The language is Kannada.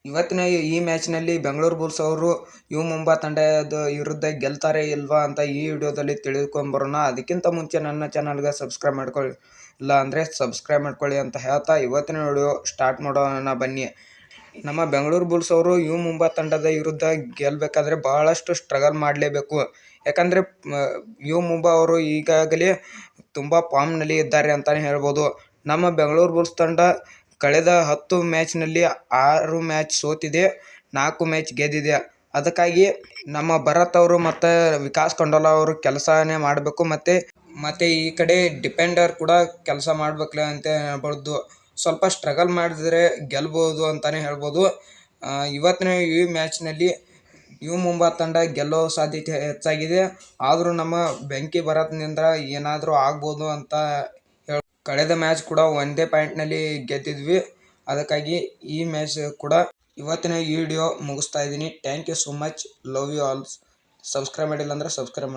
ಇವತ್ತಿನ ಈ ಮ್ಯಾಚ್ನಲ್ಲಿ ಬೆಂಗಳೂರು ಬುಲ್ಸ್ ಅವರು ಯು ಮುಂಬಾ ತಂಡದ ವಿರುದ್ಧ ಗೆಲ್ತಾರೆ ಇಲ್ವಾ ಅಂತ ಈ ವಿಡಿಯೋದಲ್ಲಿ ತಿಳಿದುಕೊಂಬರೋಣ. ಅದಕ್ಕಿಂತ ಮುಂಚೆ ನನ್ನ ಚಾನಲ್ಗೆ ಸಬ್ಸ್ಕ್ರೈಬ್ ಮಾಡ್ಕೊಳ್ಳಿ, ಇಲ್ಲ ಅಂದರೆ ಸಬ್ಸ್ಕ್ರೈಬ್ ಮಾಡ್ಕೊಳ್ಳಿ ಅಂತ ಹೇಳ್ತಾ ಇವತ್ತಿನ ವಿಡಿಯೋ ಸ್ಟಾರ್ಟ್ ಮಾಡೋಣ ಬನ್ನಿ. ನಮ್ಮ ಬೆಂಗಳೂರು ಬುಲ್ಸ್ ಅವರು ಯು ಮುಂಬಾ ತಂಡದ ವಿರುದ್ಧ ಗೆಲ್ಲಬೇಕಾದ್ರೆ ಬಹಳಷ್ಟು ಸ್ಟ್ರಗಲ್ ಮಾಡಲೇಬೇಕು. ಯಾಕಂದರೆ ಯು ಮುಂಬಾ ಅವರು ಈಗಾಗಲೇ ತುಂಬ ಫಾರ್ಮ್ನಲ್ಲಿ ಇದ್ದಾರೆ ಅಂತಲೇ ಹೇಳ್ಬೋದು. ನಮ್ಮ ಬೆಂಗಳೂರು ಬುಲ್ಸ್ ತಂಡ ಕಳೆದ 10 ಮ್ಯಾಚ್ನಲ್ಲಿ 6 ಮ್ಯಾಚ್ ಸೋತಿದೆ, 4 ಮ್ಯಾಚ್ ಗೆದ್ದಿದೆ. ಅದಕ್ಕಾಗಿ ನಮ್ಮ ಭರತ್ ಅವರು ಮತ್ತು ವಿಕಾಸ್ ಖಂಡೋಲಾ ಅವರು ಕೆಲಸನೇ ಮಾಡಬೇಕು. ಮತ್ತು ಈ ಕಡೆ ಡಿಫೆಂಡರ್ ಕೂಡ ಕೆಲಸ ಮಾಡಬೇಕಲ್ಲ ಅಂತ ಹೇಳ್ಬೋದು. ಸ್ವಲ್ಪ ಸ್ಟ್ರಗಲ್ ಮಾಡಿದರೆ ಗೆಲ್ಬೋದು ಅಂತಲೇ ಹೇಳ್ಬೋದು. ಇವತ್ತಿನ ಈ ಮ್ಯಾಚ್ನಲ್ಲಿ ಯು ಮುಂಬಾ ತಂಡ ಗೆಲ್ಲೋ ಸಾಧ್ಯತೆ ಹೆಚ್ಚಾಗಿದೆ. ಆದರೂ ನಮ್ಮ ಬೆಂಕಿ ಭರತ್ನಿಂದ ಏನಾದರೂ ಆಗ್ಬೋದು ಅಂತ ಕಳೆದ ಮ್ಯಾಚ್ ಕೂಡ ಒಂದೇ ಪಾಯಿಂಟ್ನಲ್ಲಿ ಗೆದ್ದಿದ್ವಿ. ಅದಕ್ಕಾಗಿ ಈ ಮ್ಯಾಚ್ ಕೂಡ ಇವತ್ತಿನ ಈ ವಿಡಿಯೋ ಮುಗಿಸ್ತಾ ಇದ್ದೀನಿ. Thank you so much, love you all. Subscribe ಮಾಡಿಲ್ಲ ಅಂದರೆ ಸಬ್ಸ್ಕ್ರೈಬ್ ಮಾಡಿ.